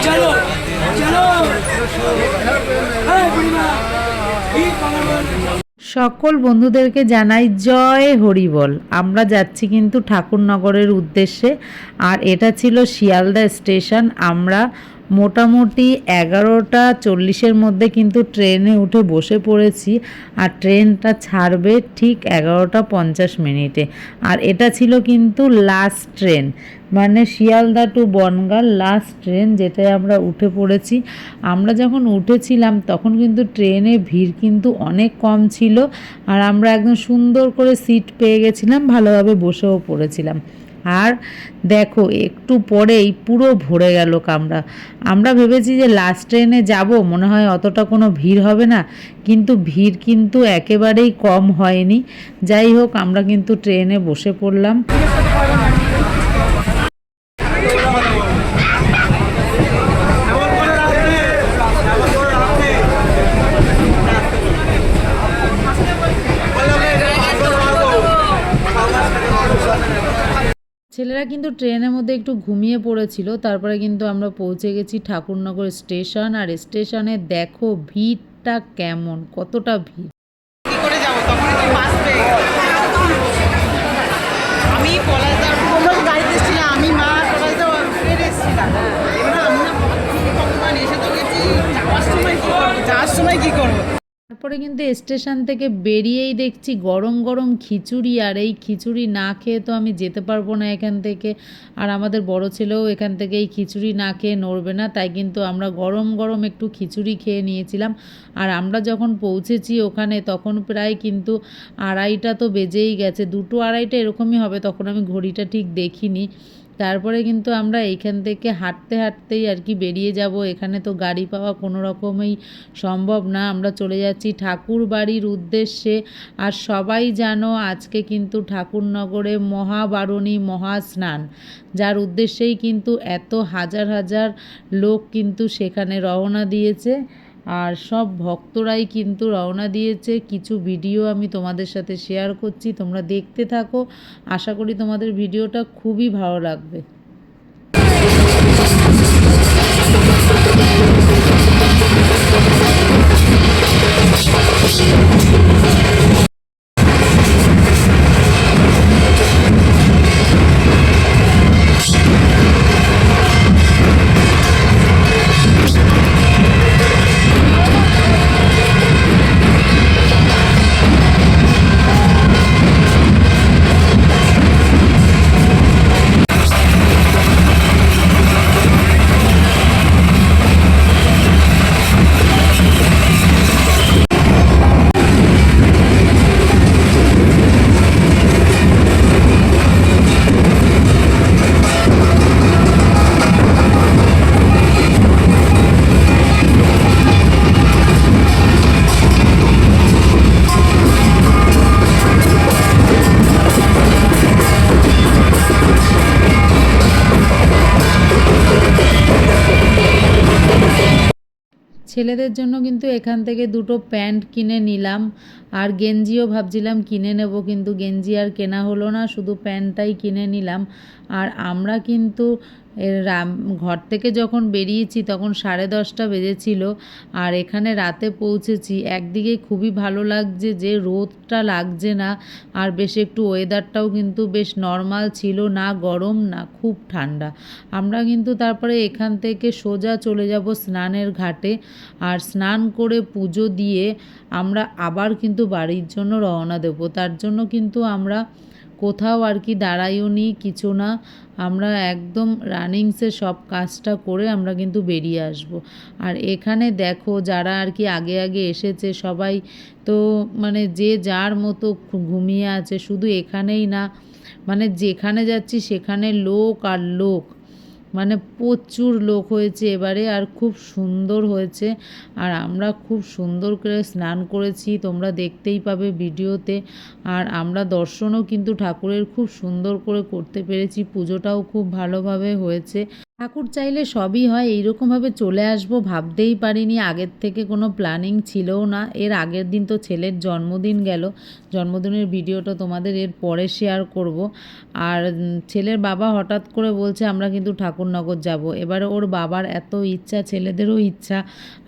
চলো চলো। সকল বন্ধুদেরকে জানাই জয় হরিবল। আমরা যাচ্ছি কিন্তু ঠাকুরনগরের উদ্দেশ্যে। আর এটা ছিল শিয়ালদা স্টেশন। আমরা মোটামুটি 11:40-এর মধ্যে কিন্তু ট্রেনে উঠে বসে পড়েছি। আর ট্রেনটা ছাড়বে ঠিক 11:50 আর এটা ছিল কিন্তু লাস্ট ট্রেন, মানে Sealdah to Bongaon last train, যেটায় আমরা উঠে পড়েছি। আমরা যখন উঠেছিলাম তখন কিন্তু ট্রেনে ভিড় কিন্তু অনেক কম ছিল। আর আমরা একদম সুন্দর করে সিট পেয়ে গেছিলাম, ভালোভাবে বসেও পড়েছিলাম। আর দেখো একটু পরেই পুরো ভরে গেল কামরা। আমরা ভেবেছি যে লাস্ট ট্রেনে যাব, মনে হয় অতটা কোনো ভিড় হবে না, কিন্তু ভিড় কিন্তু একেবারেই কম হয়নি। যাই হোক, আমরা কিন্তু ট্রেনে বসে পড়লাম। ছেলেরা কিন্তু ট্রেনের মধ্যে একটু ঘুমিয়ে পড়েছিল। তারপরে কিন্তু আমরা পৌঁছে গেছি ঠাকুরনগর স্টেশন। আর স্টেশনে দেখো ভিড়টা কেমন, কতটা ভিড়। কি করে যাবো, তখনই তো বাস পেয়ে গেল। আমি পলাশদার গাড়িতে এসেছিলাম, আমি মা পলাশদা ট্রেনে এসেছিলাম। এবার আমি না ভগবান এসে তো গেছি, যাওয়ার সময় কি করবো। তারপরে কিন্তু স্টেশন থেকে বেরিয়েই দেখছি গরম গরম খিচুড়ি। আর এই খিচুড়ি না খেয়ে তো আমি যেতে পারবো না এখান থেকে। আর আমাদের বড় ছেলেও এখান থেকে এই খিচুড়ি না খেয়ে নড়বে না, তাই কিন্তু আমরা গরম গরম একটু খিচুড়ি খেয়ে নিয়েছিলাম। আর আমরা যখন পৌঁছেছি ওখানে তখন প্রায় কিন্তু 2:30 তো বেজেই গেছে, 2-2:30 এরকমই হবে, তখন আমি ঘড়িটা ঠিক দেখিনি। তারপরে কিন্তু আমরা এইখান থেকে হাঁটতে হাঁটতেই আর কি বেরিয়ে যাব। এখানে তো গাড়ি পাওয়া কোনো রকমই সম্ভব না। আমরা চলে যাচ্ছি ঠাকুর বাড়ির উদ্দেশ্যে। আর সবাই জানো আজকে কিন্তু ঠাকুরনগরে মহাবারণী মহাস্নান, যার উদ্দেশ্যেই কিন্তু এত হাজার হাজার লোক কিন্তু সেখানে রওনা দিয়েছে। আর সব ভক্তরাই কিন্তু রওনা দিয়েছে। কিছু ভিডিও আমি তোমাদের সাথে শেয়ার করছি, তোমরা দেখতে থাকো। আশা করি তোমাদের ভিডিওটা খুবই ভালো লাগবে। ছেলেদের জন্য কিন্তু এখান থেকে 2টো প্যান্ট কিনে নিলাম। আর গেঞ্জিও ভাবছিলাম কিনে নেব, কিন্তু গেঞ্জি আর কেনা হলো না, শুধু প্যান্টটাই কিনে নিলাম। আর আমরা কিন্তু ঘর থেকে যখন বেরিয়েছি তখন 10:30 বেজেছিল। আর এখানে রাতে পৌঁছেছি। একদিকে খুবই ভালো লাগছে যে রোদটা লাগছে না, আর বেশ একটু ওয়েদারটাও কিন্তু বেশ নর্মাল ছিল, না গরম না খুব ঠান্ডা। আমরা কিন্তু তারপরে এখান থেকে সোজা চলে যাব স্নানের ঘাটে। আর স্নান করে পুজো দিয়ে আমরা আবার কিন্তু বাড়ির জন্য রওনা দেব। তার জন্য কিন্তু আমরা কোথাও আর কি দাঁড়াইও নি, কিছু না, আমরা একদম রানিংসে সব কাজটা করে আমরা কিন্তু বেরিয়ে আসব। আর এখানে দেখো যারা আর কি আগে আগে এসেছে সবাই তো মানে যে যার মতো ঘুমিয়ে আছে। শুধু এখানেই না, মানে যেখানে যাচ্ছি সেখানে লোক আর লোক, মানে প্রচুর লোক হয়েছে এবারে। আর খুব সুন্দর হয়েছে। আর আমরা খুব সুন্দর করে স্নান করেছি, তোমরা দেখতেই পাবে ভিডিওতে। আর আমরা দর্শনও কিন্তু ঠাকুরের খুব সুন্দর করে করতে পেরেছি, পুজোটাও খুব ভালোভাবে হয়েছে। ঠাকুর চাইলে সবই হয়, এইরকমভাবে চলে আসবো ভাবতেই পারিনি, আগের থেকে কোনো প্ল্যানিং ছিলও না। এর আগের দিন তো ছেলের জন্মদিন গেল, জন্মদিনের ভিডিওটা তোমাদের এর পরে শেয়ার করব। আর ছেলের বাবা হঠাৎ করে বলছে আমরা কিন্তু ঠাকুরনগর যাব। এবারে ওর বাবার এত ইচ্ছা, ছেলেদেরও ইচ্ছা,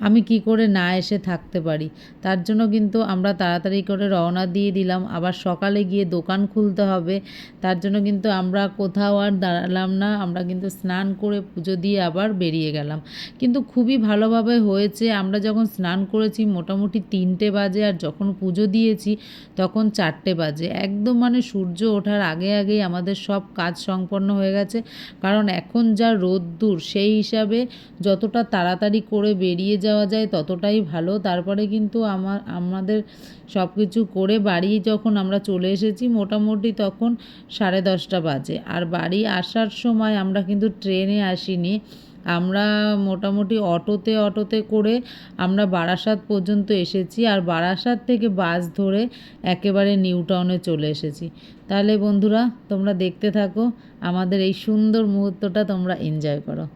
আমি কি করে না এসে থাকতে পারি। তার জন্য কিন্তু আমরা তাড়াতাড়ি করে রওনা দিয়ে দিলাম। আবার সকালে গিয়ে দোকান খুলতে হবে, তার জন্য কিন্তু আমরা কোথাও আর দাঁড়ালাম না, আমরা কিন্তু স্নান করে পুজো দিয়ে আবার বেরিয়ে গেলাম। কিন্তু খুবই ভালোভাবে হয়েছে। আমরা যখন স্নান করেছি মোটামুটি 3টে বাজে, আর যখন পুজো দিয়েছি তখন 4টে বাজে। একদম মানে সূর্য ওঠার আগে আগেই আমাদের সব কাজ সম্পন্ন হয়ে গেছে। কারণ এখন যা রোদ্দুর, সেই হিসাবে যতটা তাড়াতাড়ি করে বেরিয়ে যাওয়া যায় ততটাই ভালো। তারপরে কিন্তু আমাদের সব কিছু করে বাড়ি যখন আমরা চলে এসেছি মোটামুটি তখন 10:30 বাজে। আর বাড়ি আসার সময় আমরা কিন্তু ট্রেনে আসিনি, আমরা মোটামুটি অটোতে করে আমরা বারাসাত পর্যন্ত এসেছি। আর বারাসাত থেকে বাস ধরে একেবারে নিউ টাউনে চলে এসেছি। তাহলে বন্ধুরা তোমরা দেখতে থাকো, আমাদের এই সুন্দর মুহূর্তটা তোমরা এনজয় করো।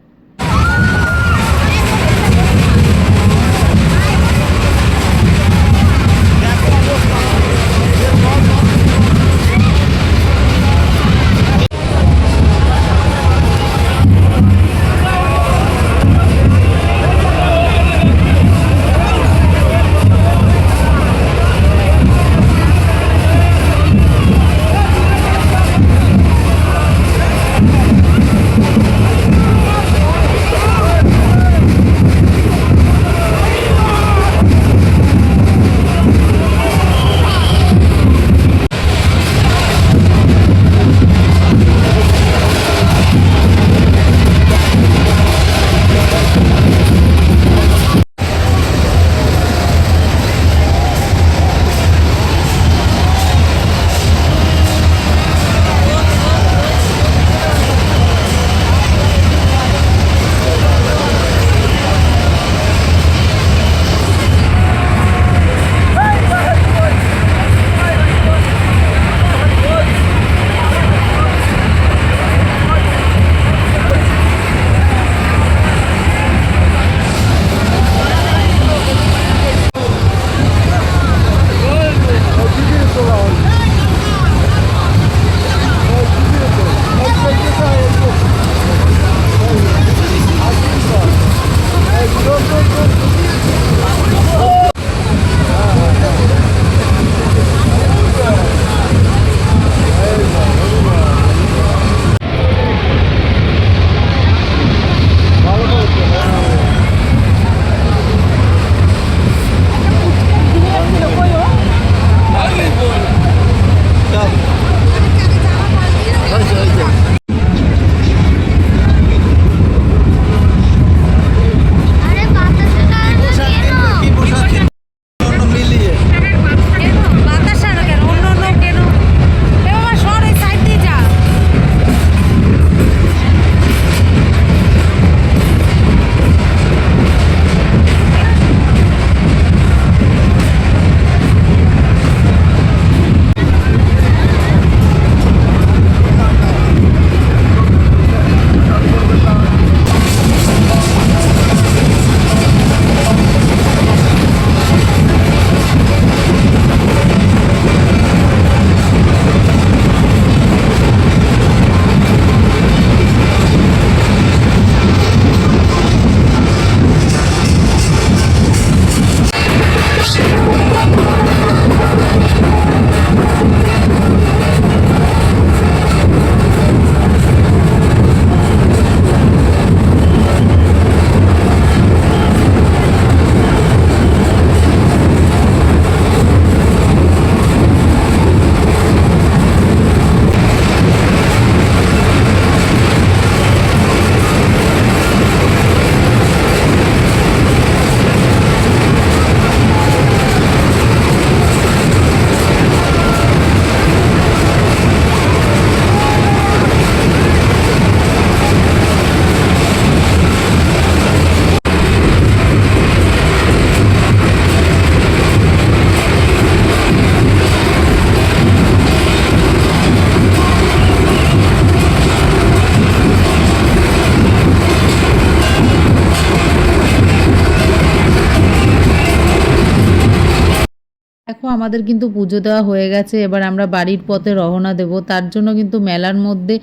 আমাদের কিন্তু পুজো দেওয়া হয়ে গেছে, এবার আমরা বাড়ির পথে রওনা দেব। তার জন্য কিন্তু মেলার মধ্যে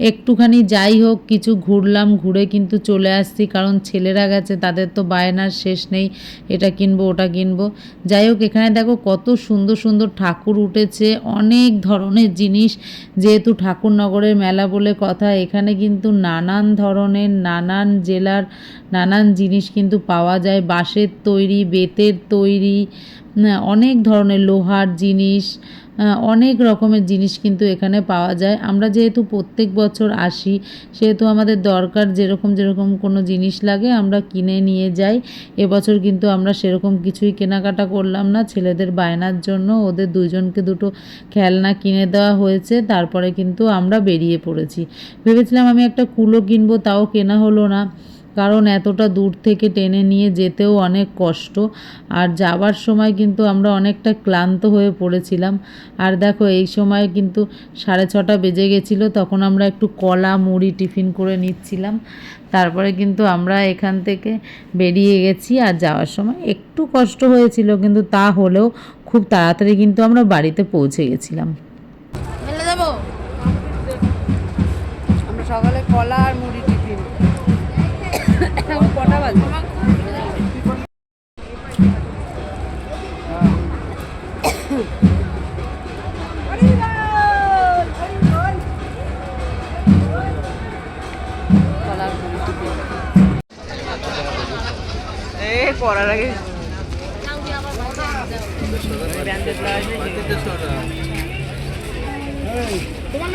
একটুখানি যাই হোক কিছু ঘুরলাম, ঘুরে কিন্তু চলে আসছি, কারণ ছেলেরা গেছে, তাদের তো বায়নার শেষ নেই, এটা কিনবো ওটা কিনবো। যাই হোক, এখানে দেখো কত সুন্দর সুন্দর ঠাকুর উঠেছে, অনেক ধরনের জিনিস, যেহেতু ঠাকুরনগরের মেলা বলে কথা, এখানে কিন্তু নানান ধরনের নানান জেলার নানান জিনিস কিন্তু পাওয়া যায়, বাঁশের তৈরি, বেতের তৈরি, অনেক ধরনের লোহার জিনিস, অনেক রকমের জিনিস কিন্তু এখানে পাওয়া যায়। আমরা যেহেতু প্রত্যেক বছর আসি, সেহেতু আমাদের দরকার যেরকম যেরকম কোনো জিনিস লাগে আমরা কিনে নিয়ে যাই। এবছর কিন্তু আমরা সেরকম কিছুই কেনাকাটা করলাম না, ছেলেদের বায়নার জন্য ওদের দুজনকে দুটো খেলনা কিনে দেওয়া হয়েছে, তারপরে কিন্তু আমরা বেরিয়ে পড়েছি। ভেবেছিলাম আমি একটা কুলো কিনবো, তাও কেনা হলো না, কারণ এতটা দূর থেকে টেনে নিয়ে যেতেও অনেক কষ্ট, আর যাওয়ার সময় কিন্তু আমরা অনেকটা ক্লান্ত হয়ে পড়েছিলাম। আর দেখো এই সময় কিন্তু 6:30 বেজে গেছিলো, তখন আমরা একটু কলা মুড়ি টিফিন করে নিচ্ছিলাম। তারপরে কিন্তু আমরা এখান থেকে বেরিয়ে গেছি, আর যাওয়ার সময় একটু কষ্ট হয়েছিল, কিন্তু তা হলেও খুব তাড়াতাড়ি কিন্তু আমরা বাড়িতে পৌঁছে গেছিলাম। মেলে যাবো আমরা সকালে কলা আর মুড়ি টিফিন। এখন কটা বাজে? কলা আর মুড়ি টিফিন। করার আগে তোমার